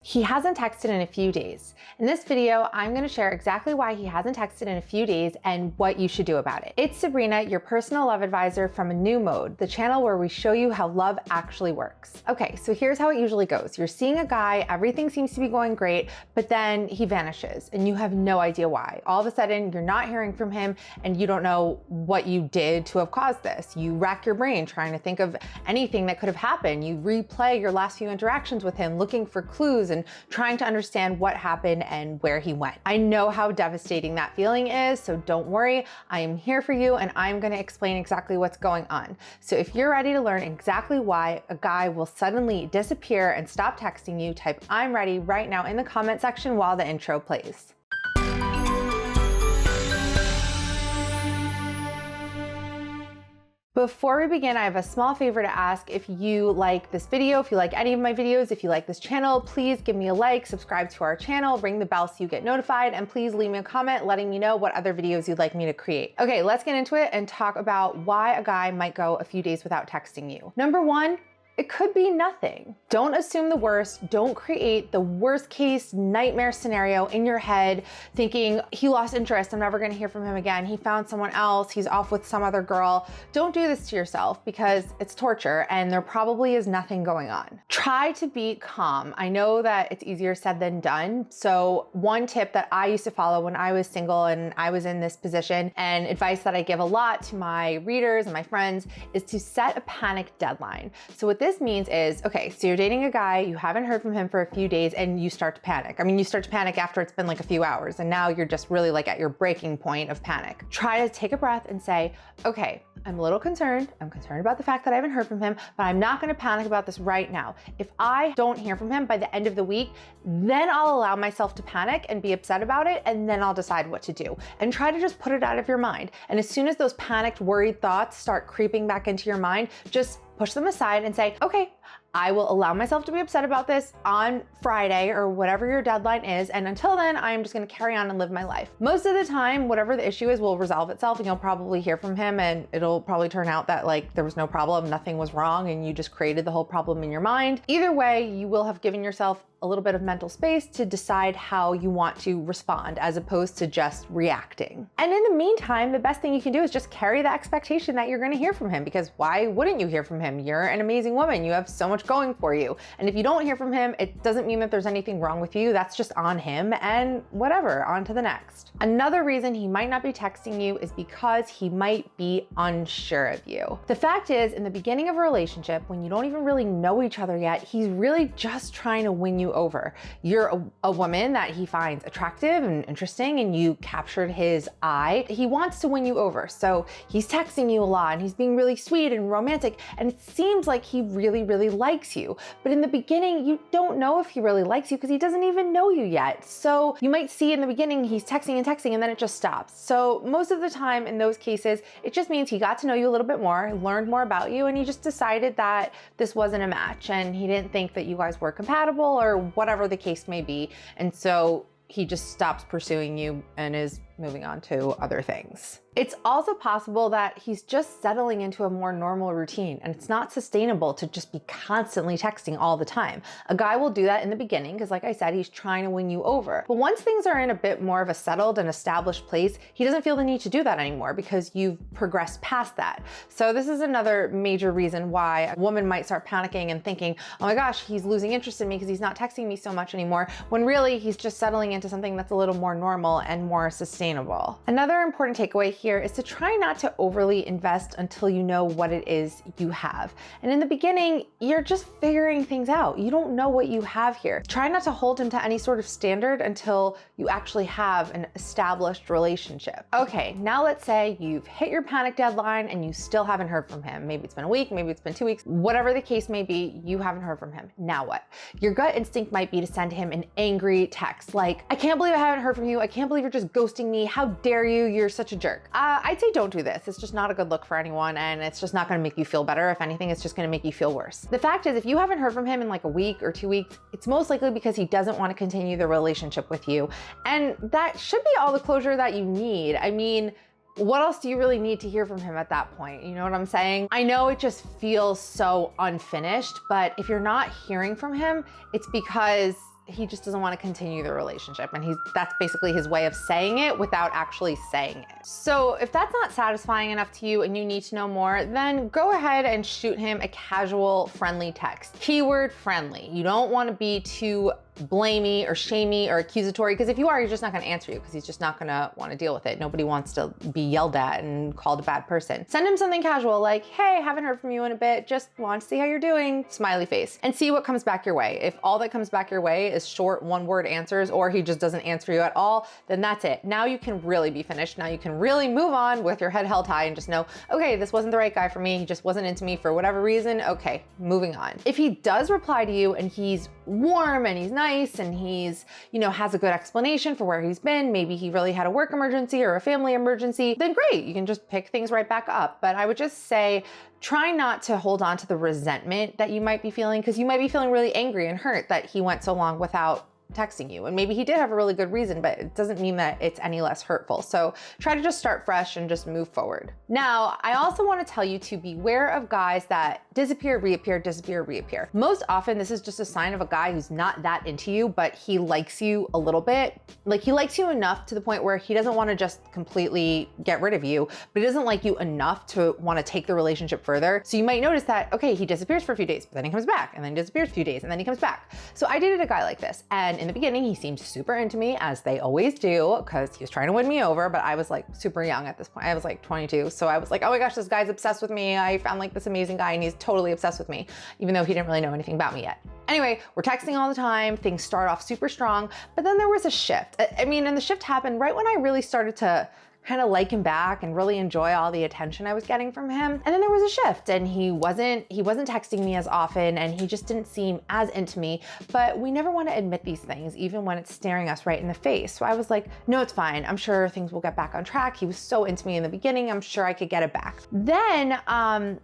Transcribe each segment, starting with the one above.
He hasn't texted in a few days. In this video, I'm going to share exactly why he hasn't texted in a few days and what you should do about it. It's Sabrina, your personal love advisor from A New Mode, the channel where we show you how love actually works. Okay, so here's how it usually goes. You're seeing a guy, everything seems to be going great, but then he vanishes and you have no idea why. All of a sudden, you're not hearing from him and you don't know what you did to have caused this. You rack your brain trying to think of anything that could have happened. You replay your last few interactions with him, looking for clues and trying to understand what happened and where he went. I know how devastating that feeling is, so don't worry. I am here for you and I'm going to explain exactly what's going on. So if you're ready to learn exactly why a guy will suddenly disappear and stop texting you, type "I'm ready" right now in the comment section while the intro plays. Before we begin, I have a small favor to ask. If you like this video, if you like any of my videos, if you like this channel, please give me a like, subscribe to our channel, ring the bell so you get notified, and please leave me a comment letting me know what other videos you'd like me to create. Okay, let's get into it and talk about why a guy might go a few days without texting you. Number one, it could be nothing. Don't assume the worst. Don't create the worst case nightmare scenario in your head thinking he lost interest, I'm never gonna hear from him again, he found someone else, he's off with some other girl. Don't do this to yourself because it's torture and there probably is nothing going on. Try to be calm. I know that it's easier said than done. So one tip that I used to follow when I was single and I was in this position, and advice that I give a lot to my readers and my friends, is to set a panic deadline. So what this means is, okay, so you're dating a guy, you haven't heard from him for a few days and you start to panic. I mean, you start to panic after it's been like a few hours and now you're just really like at your breaking point of panic. Try to take a breath and say, okay, I'm a little concerned. I'm concerned about the fact that I haven't heard from him, but I'm not gonna panic about this right now. If I don't hear from him by the end of the week, then I'll allow myself to panic and be upset about it, and then I'll decide what to do. And try to just put it out of your mind. And as soon as those panicked, worried thoughts start creeping back into your mind, just push them aside and say, okay, I will allow myself to be upset about this on Friday or whatever your deadline is. And until then, I'm just gonna carry on and live my life. Most of the time, whatever the issue is will resolve itself and you'll probably hear from him and it'll probably turn out that like there was no problem, nothing was wrong, and you just created the whole problem in your mind. Either way, you will have given yourself a little bit of mental space to decide how you want to respond as opposed to just reacting. And in the meantime, the best thing you can do is just carry the expectation that you're gonna hear from him, because why wouldn't you hear from him? You're an amazing woman. You have so much going for you. And if you don't hear from him, it doesn't mean that there's anything wrong with you. That's just on him, and whatever, on to the next. Another reason he might not be texting you is because he might be unsure of you. The fact is, in the beginning of a relationship, when you don't even really know each other yet, he's really just trying to win you over. You're a woman that he finds attractive and interesting and you captured his eye. He wants to win you over. So he's texting you a lot and he's being really sweet and romantic, and it seems like he really, really likes you. But in the beginning, you don't know if he really likes you because he doesn't even know you yet. So you might see in the beginning he's texting and then it just stops. So most of the time in those cases, it just means he got to know you a little bit more, learned more about you, and he just decided that this wasn't a match and he didn't think that you guys were compatible or whatever the case may be. And so he just stops pursuing you and is moving on to other things. It's also possible that he's just settling into a more normal routine and it's not sustainable to just be constantly texting all the time. A guy will do that in the beginning because, like I said, he's trying to win you over. But once things are in a bit more of a settled and established place, he doesn't feel the need to do that anymore because you've progressed past that. So this is another major reason why a woman might start panicking and thinking, oh my gosh, he's losing interest in me because he's not texting me so much anymore, when really he's just settling into something that's a little more normal and more sustainable. Another important takeaway here is to try not to overly invest until you know what it is you have. And in the beginning, you're just figuring things out. You don't know what you have here. Try not to hold him to any sort of standard until you actually have an established relationship. Okay, now let's say you've hit your panic deadline and you still haven't heard from him. Maybe it's been a week, maybe it's been 2 weeks, whatever the case may be, you haven't heard from him. Now what? Your gut instinct might be to send him an angry text like, I can't believe I haven't heard from you. I can't believe you're just ghosting me. How dare you? You're such a jerk. I'd say don't do this. It's just not a good look for anyone and it's just not gonna make you feel better. If anything, it's just gonna make you feel worse. The fact is, if you haven't heard from him in like a week or 2 weeks, it's most likely because he doesn't want to continue the relationship with you. And that should be all the closure that you need. I mean, what else do you really need to hear from him at that point? You know what I'm saying? I know it just feels so unfinished, but if you're not hearing from him, it's because he just doesn't want to continue the relationship. And that's basically his way of saying it without actually saying it. So if that's not satisfying enough to you and you need to know more, then go ahead and shoot him a casual, friendly text. Keyword friendly. You don't want to be too blamey or shamey or accusatory, because if you are, he's just not going to answer you because he's just not going to want to deal with it. Nobody wants to be yelled at and called a bad person. Send him something casual like, hey, haven't heard from you in a bit, just want to see how you're doing, smiley face, and see what comes back your way. If all that comes back your way is short one-word answers, or he just doesn't answer you at all, then that's it. Now you can really be finished. Now you can really move on with your head held high and just know, okay, this wasn't the right guy for me. He just wasn't into me for whatever reason. Okay, moving on. If he does reply to you and he's warm and he's nice and he's, has a good explanation for where he's been, maybe he really had a work emergency or a family emergency, then great, you can just pick things right back up. But I would just say, try not to hold on to the resentment that you might be feeling, because you might be feeling really angry and hurt that he went so long without texting you. And maybe he did have a really good reason, but it doesn't mean that it's any less hurtful. So try to just start fresh and just move forward. Now, I also want to tell you to beware of guys that disappear, reappear, disappear, reappear. Most often, this is just a sign of a guy who's not that into you, but he likes you a little bit. Like, he likes you enough to the point where he doesn't want to just completely get rid of you, but he doesn't like you enough to want to take the relationship further. So you might notice that, okay, he disappears for a few days, but then he comes back, and then he disappears a few days, and then he comes back. So I dated a guy like this, and in the beginning, he seemed super into me, as they always do, because he was trying to win me over, but I was like super young at this point. I was like 22. So I was like, oh my gosh, this guy's obsessed with me. I found like this amazing guy and he's totally obsessed with me, even though he didn't really know anything about me yet. Anyway, we're texting all the time. Things start off super strong, but then there was a shift. And the shift happened right when I really started to kind of like him back and really enjoy all the attention I was getting from him. And then there was a shift, and he wasn't texting me as often, and he just didn't seem as into me. But we never want to admit these things, even when it's staring us right in the face. So I was like, no, it's fine. I'm sure things will get back on track. He was so into me in the beginning. I'm sure I could get it back. Then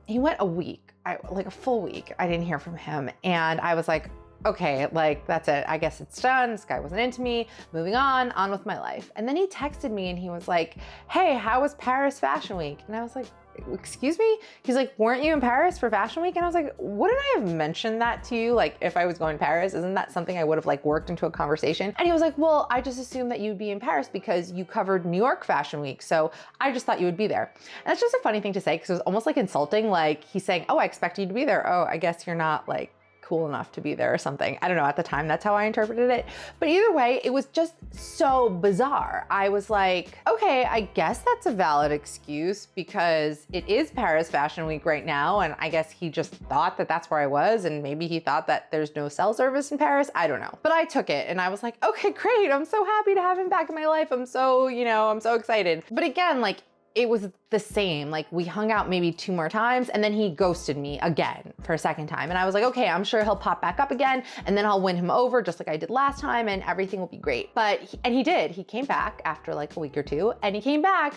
he went a week, like a full week. I didn't hear from him, and I was like, okay, like that's it. I guess it's done. This guy wasn't into me. Moving on with my life. And then he texted me and he was like, hey, how was Paris Fashion Week? And I was like, excuse me? He's like, weren't you in Paris for Fashion Week? And I was like, wouldn't I have mentioned that to you? Like, if I was going to Paris, isn't that something I would have like worked into a conversation? And he was like, well, I just assumed that you'd be in Paris because you covered New York Fashion Week. So I just thought you would be there. And that's just a funny thing to say, because it was almost like insulting. Like, he's saying, oh, I expect you to be there. Oh, I guess you're not like cool enough to be there or something. I don't know, at the time, that's how I interpreted it. But either way, it was just so bizarre. I was like, okay, I guess that's a valid excuse because it is Paris Fashion Week right now. And I guess he just thought that that's where I was. And maybe he thought that there's no cell service in Paris. I don't know. But I took it and I was like, okay, great. I'm so happy to have him back in my life. I'm so excited. But again, like, it was the same. Like, we hung out maybe 2 more times and then he ghosted me again for a second time. And I was like, okay, I'm sure he'll pop back up again and then I'll win him over just like I did last time and everything will be great. But he did. He came back after like a week or 2, and he came back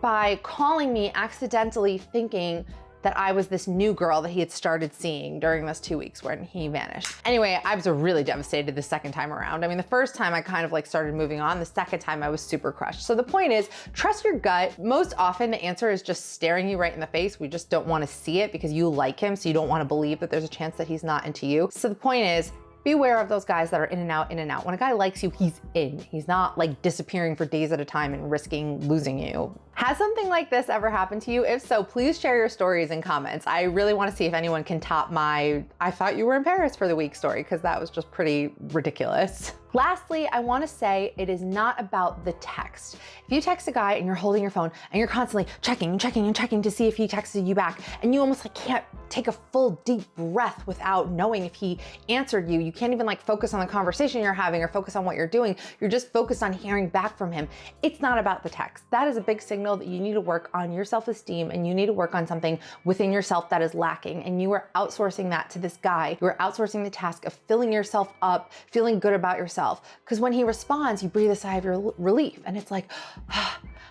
by calling me accidentally, thinking that I was this new girl that he had started seeing during those 2 weeks when he vanished. Anyway, I was really devastated the second time around. I mean, the first time I kind of like started moving on. The second time I was super crushed. So the point is, trust your gut. Most often the answer is just staring you right in the face. We just don't want to see it because you like him. So you don't want to believe that there's a chance that he's not into you. So the point is, beware of those guys that are in and out, in and out. When a guy likes you, he's in. He's not like disappearing for days at a time and risking losing you. Has something like this ever happened to you? If so, please share your stories in comments. I really want to see if anyone can top my "I thought you were in Paris for the week" story, because that was just pretty ridiculous. Lastly, I want to say it is not about the text. If you text a guy and you're holding your phone and you're constantly checking to see if he texted you back, and you almost like can't take a full deep breath without knowing if he answered you, you can't even like focus on the conversation you're having or focus on what you're doing. You're just focused on hearing back from him. It's not about the text. That is a big signal that you need to work on your self-esteem and you need to work on something within yourself that is lacking. And you are outsourcing that to this guy. You are outsourcing the task of filling yourself up, feeling good about yourself. Because when he responds, you breathe a sigh of relief and it's like,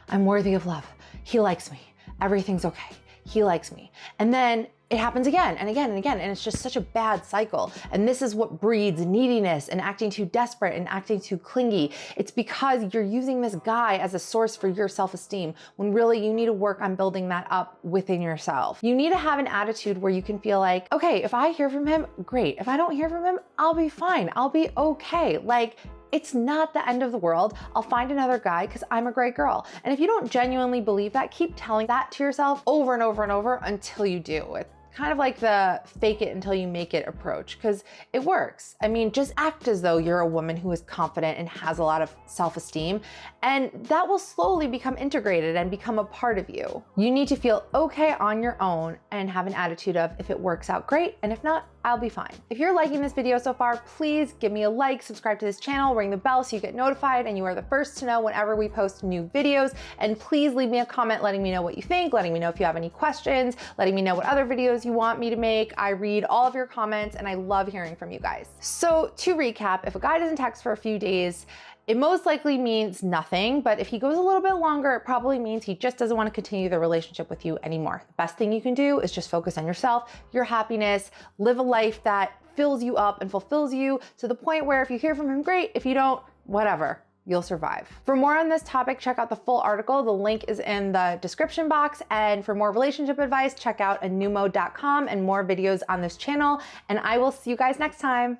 I'm worthy of love. He likes me. Everything's okay. He likes me. And then it happens again and again and again. And it's just such a bad cycle. And this is what breeds neediness and acting too desperate and acting too clingy. It's because you're using this guy as a source for your self-esteem when really you need to work on building that up within yourself. You need to have an attitude where you can feel like, okay, if I hear from him, great. If I don't hear from him, I'll be fine. I'll be okay. Like, it's not the end of the world. I'll find another guy because I'm a great girl. And if you don't genuinely believe that, keep telling that to yourself over and over and over until you do. It's kind of like the fake it until you make it approach, because it works. I mean, just act as though you're a woman who is confident and has a lot of self-esteem, and that will slowly become integrated and become a part of you. You need to feel okay on your own and have an attitude of, if it works out, great, and if not, I'll be fine. If you're liking this video so far, please give me a like, subscribe to this channel, ring the bell so you get notified and you are the first to know whenever we post new videos. And please leave me a comment letting me know what you think, letting me know if you have any questions, letting me know what other videos you want me to make. I read all of your comments and I love hearing from you guys. So to recap, if a guy doesn't text for a few days, it most likely means nothing, but if he goes a little bit longer, it probably means he just doesn't want to continue the relationship with you anymore. The best thing you can do is just focus on yourself, your happiness, live a life that fills you up and fulfills you to the point where if you hear from him, great. If you don't, whatever. You'll survive. For more on this topic, check out the full article. The link is in the description box. And for more relationship advice, check out anumode.com and more videos on this channel. And I will see you guys next time.